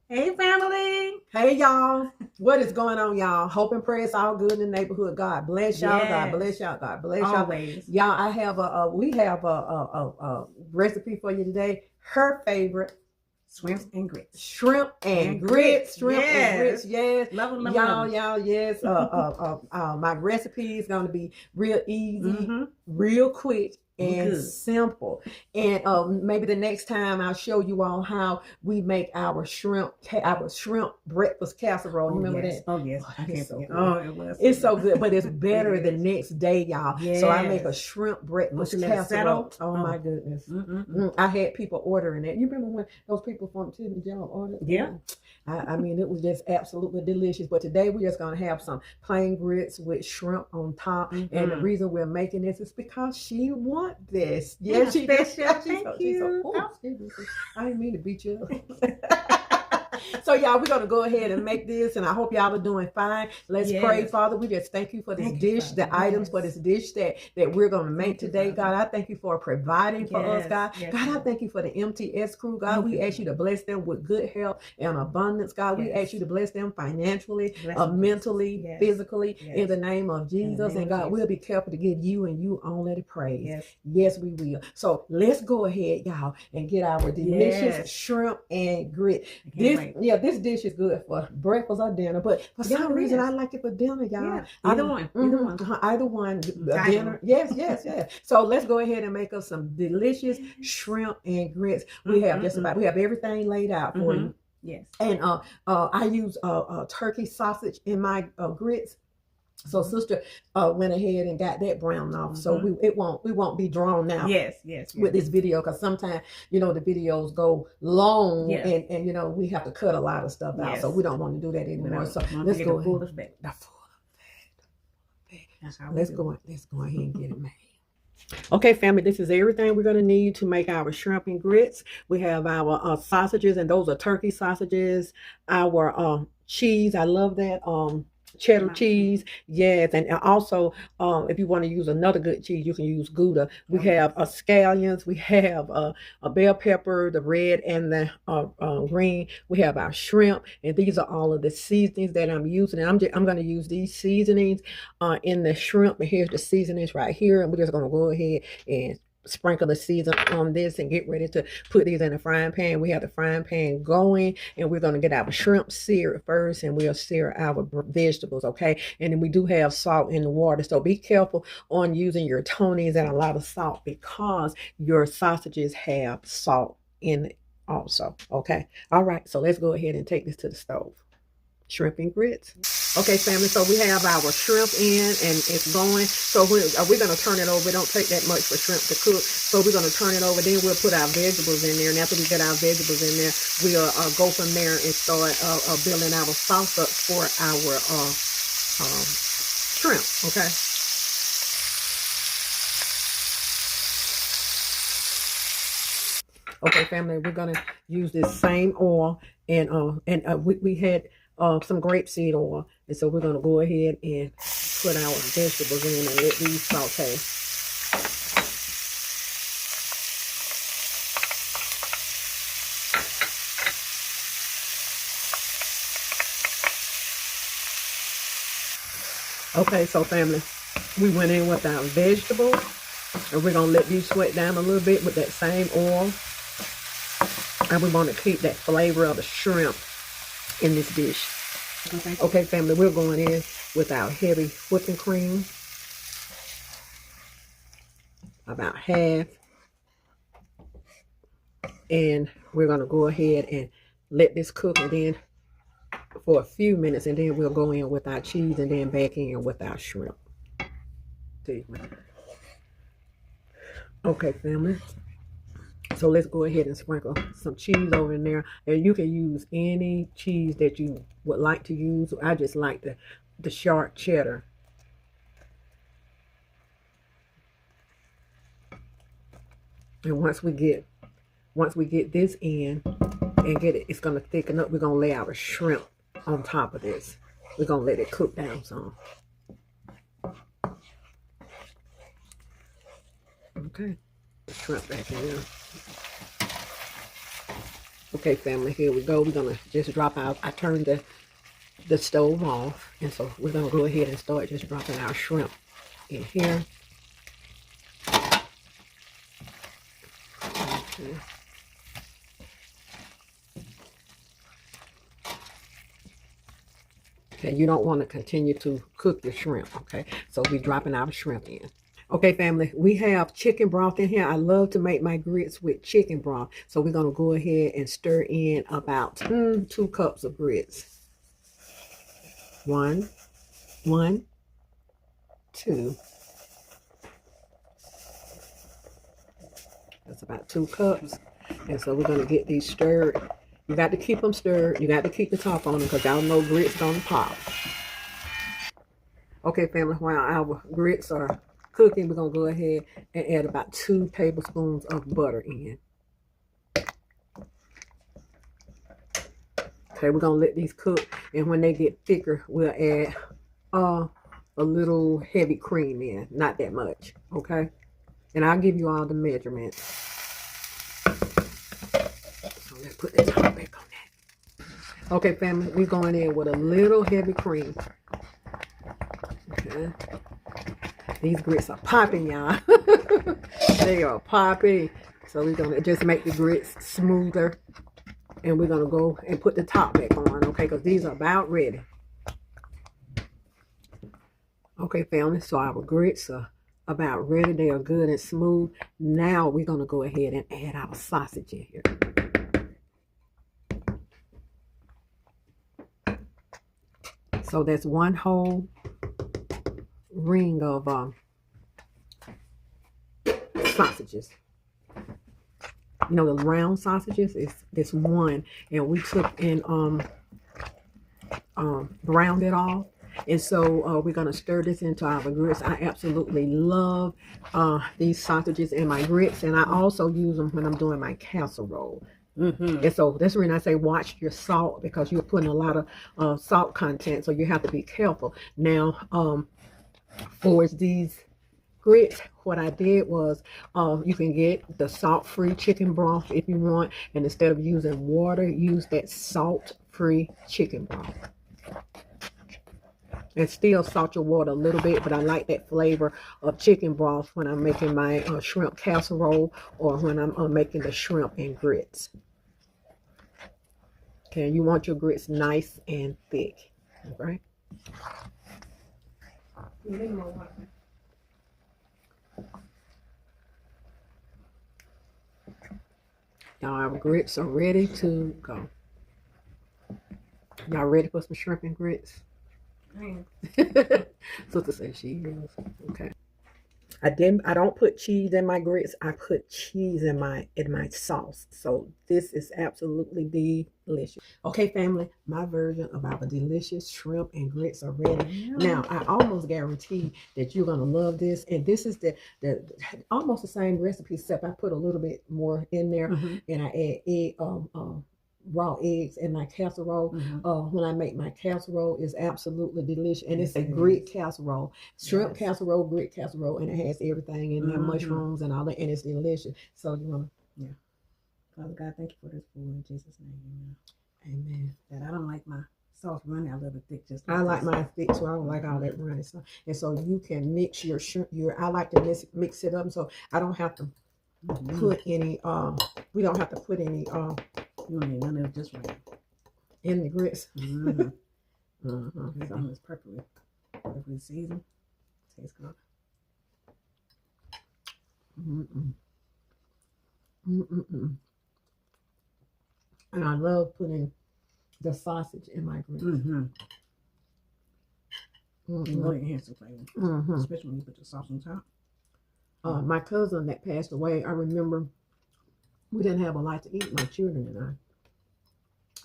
Hey, family. Hey y'all, what is going on, y'all? Hope and pray it's all good in the neighborhood. God bless y'all. God bless Yes, y'all. God bless y'all. always. Y'all, I have we have a recipe for you today. Her favorite Shrimp and grits. shrimp and grits. Shrimp and grits. Yes. Yes, Love them, love them, love y'all. Yes. My recipe is gonna be real easy, Mm-hmm. real quick, and Good. simple. And maybe the next time I'll show you all how we make our shrimp breakfast casserole. You Oh, remember yes. that? Oh, yes. Oh, I that is can't so forget. good. Oh, it was so It's so good. good, but it's It better the is. next day, y'all. So I make a Yes. shrimp Once breakfast you let it casserole. settle. Oh my goodness. I had people ordering it. You remember when those people from Tiffany Job ordered? Yeah. I mean, it was just absolutely delicious. But today we're just gonna have some plain grits with shrimp on top. And the reason we're making this is because she want this. Yeah, She special. she's Thank she's so. you. Oh, excuse me. I didn't mean to beat you up. So y'all, we're gonna go ahead and make this, and I hope y'all are doing fine. Let's pray, Yes. Father. We just thank you for this Thank you, dish, Father. the items for Yes. this dish that we're gonna make Thank you, today, Father. God. I thank you for providing for us, Yes. God. Yes, God, I Lord. thank you for the MTS crew, God. Thank We you, ask you to Father. bless them with good health and abundance, God. We ask Yes. you to bless them financially, Bless them, Jesus. mentally, Yes. physically, in Yes. the name of In the Jesus. name And of God, we'll Jesus. be careful to give you and you only the praise. Yes. Yes, we will. So let's go ahead, y'all, and get our delicious Yes. shrimp and grit. I can't wait. This dish is good for breakfast or dinner, but for Yeah, some it reason is. I like it for dinner, y'all. Yeah. Either one. Either one. Either one, Either dinner. one. Yes. So let's go ahead and make us some delicious Yes. shrimp and grits. We have we have everything laid out for you. Yes. And I use turkey sausage in my grits. So sister went ahead and got that brown off. So we won't be drawn out. Yes. With this video, because sometimes the videos go long, Yeah. and we have to cut a lot of stuff out. Yes. So we don't want to do that anymore. So Don't let's forget go the full ahead. effect. The full effect. That's how we Let's do go it. let's go ahead and get it made. Okay, family, this is everything we're going to need to make our shrimp and grits. We have our sausages, and those are turkey sausages. Our cheese, I love that. Cheddar cheese, yes, and also if you want to use another good cheese, you can use Gouda. We have scallions, we have a bell pepper, the red and the green. We have our shrimp, and these are all of the seasonings that I'm using. And I'm going to use these seasonings in the shrimp. And here's the seasonings right here, and we're just going to go ahead and sprinkle the season on this and get ready to put these in the frying pan. We have the frying pan going, and we're going to get our shrimp seared first, and we'll sear our vegetables, okay? And then we do have salt in the water, so be careful on using your Tony's and a lot of salt, because your sausages have salt in it also, okay? All right, so let's go ahead and take this to the stove. Shrimp and grits. Okay, family, so we have our shrimp in, and it's going. So we're going to turn it over. It don't take that much for shrimp to cook. So we're going to turn it over. Then we'll put our vegetables in there. And after we get our vegetables in there, we'll go from there and start building our sauce up for our shrimp, okay? Okay, family, we're going to use this same oil. And we had some grapeseed oil. And so we're going to go ahead and put our vegetables in and let these saute. Okay, so family, we went in with our vegetables, and we're going to let these sweat down a little bit with that same oil. And we want to keep that flavor of the shrimp in this dish. Okay, family, we're going in with our heavy whipping cream, about half. And we're going to go ahead and let this cook, and then for a few minutes, and then we'll go in with our cheese, and then back in with our shrimp. Okay, family. So let's go ahead and sprinkle some cheese over in there. And you can use any cheese that you would like to use. I just like the sharp cheddar. And once we get this in and get it, it's gonna thicken up. We're gonna lay our shrimp on top of this. We're gonna let it cook down some. Okay, shrimp back in there. Okay, family, here we go. We're gonna just drop out. I turned the stove off, and so we're gonna go ahead and start just dropping our shrimp in here. Okay. Okay, you don't want to continue to cook your shrimp, okay? So we're dropping our shrimp in. Okay, family, we have chicken broth in here. I love to make my grits with chicken broth. So we're going to go ahead and stir in about 2 cups of grits. 1, 2. That's about 2 cups. And so we're going to get these stirred. You got to keep them stirred. You got to keep the top on them because y'all know grits gonna pop. Okay, family, while our grits are cooking, we're gonna go ahead and add about 2 tablespoons of butter in. Okay, we're gonna let these cook, and when they get thicker, we'll add a little heavy cream in, not that much. Okay, and I'll give you all the measurements. So let's put the top back on that. Okay, family, we're going in with a little heavy cream. Okay. These grits are popping, y'all. They are popping. So we're going to just make the grits smoother. And we're going to go and put the top back on, okay? Because these are about ready. Okay, family, so our grits are about ready. They are good and smooth. Now we're going to go ahead and add our sausage in here. So that's 1 whole ring of sausages. You know, the round sausages is this one, and we took and browned it all. And so we're gonna stir this into our grits. I absolutely love these sausages in my grits, and I also use them when I'm doing my casserole. And so that's the reason I say watch your salt, because you're putting a lot of salt content, so you have to be careful. Now, for these grits, what I did was you can get the salt-free chicken broth if you want, and instead of using water, use that salt-free chicken broth. And still salt your water a little bit, but I like that flavor of chicken broth when I'm making my shrimp casserole or when I'm making the shrimp and grits. Okay, you want your grits nice and thick, right? Now our grits are ready to go. Y'all ready for some shrimp and grits? Sister says she is. Okay. I don't put cheese in my grits. I put cheese in my sauce. So this is absolutely delicious. Okay, family, my version of our delicious shrimp and grits are ready. Now, I almost guarantee that you're gonna love this. And this is the almost the same recipe, except I put a little bit more in there, and I add egg raw eggs in my casserole. When I make my casserole, is absolutely delicious, and it's a grit casserole, shrimp casserole, grit casserole, and it has everything in there, mushrooms and all that, and it's delicious. So you want to, Father God, thank you for this food in Jesus' name. Amen. That I don't like my sauce runny. I love it thick. Just I like mine thick too. I don't like all that runny stuff. And so you can mix your shrimp. I like to mix it up, so I don't have to put any. We don't have to put any. You don't need none of it, just right in the grits. Everything is perfectly seasoned. Tastes good. And I love putting the sausage in my grits. You know, it enhances the flavor, especially when you put the sauce on top. My cousin that passed away, I remember we didn't have a lot to eat, my children and I.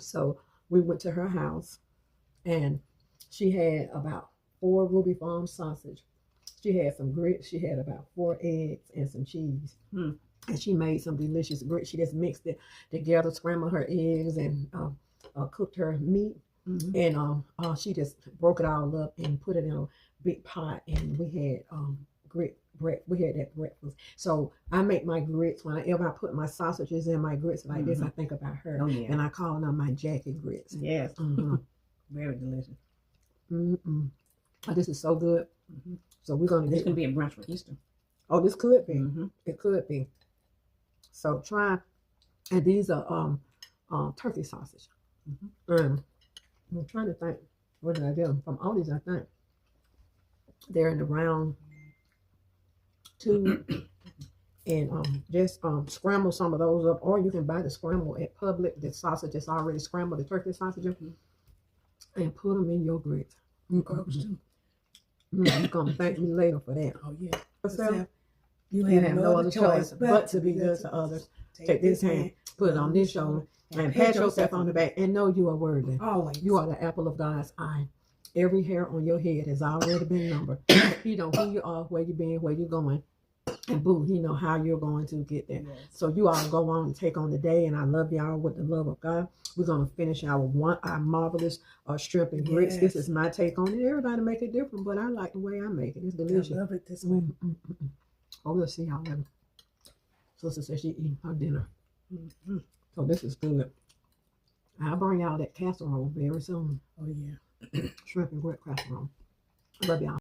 So we went to her house, and she had about 4 Ruby Farm sausage. She had some grits. She had about 4 eggs and some cheese. And she made some delicious grits. She just mixed it together, scrambled her eggs, and cooked her meat. And she just broke it all up and put it in a big pot. And we had We had that breakfast. So I make my grits. Whenever I put my sausages in my grits like this, I think about her. Oh, yeah. And I call them my Jackie grits. Yes. Very delicious. Oh, this is so good. So we're going to This could be a brunch for Easter. Oh, this could be. It could be. So try. And these are turkey sausage. I'm trying to think. Where did I get them from? Aldi's, I think. They're in the round tube. And just scramble some of those up, or you can buy the scramble at Publix. The sausage is already scrambled, the turkey sausage, and put them in your grits. You're gonna thank me later for that. Oh yeah. So, you have no other choice but to be good to others. Take this hand, put it on this shoulder, and pat yourself on the back, and know you are worthy. Always. You are the apple of God's eye. Every hair on your head has already been numbered. He know who you are, where you been, where you're going. And boo, he know how you're going to get there. Yes. So you all go on and take on the day, and I love y'all with the love of God. We're going to finish our marvelous shrimp and grits. Yes. This is my take on it. Everybody make it different, but I like the way I make it. It's delicious. I love it this way. Oh, we'll see y'all later. Sister says she eating her dinner. So this is good. I'll bring y'all that casserole very soon. Oh, yeah. Shrimp and grit casserole. Love y'all.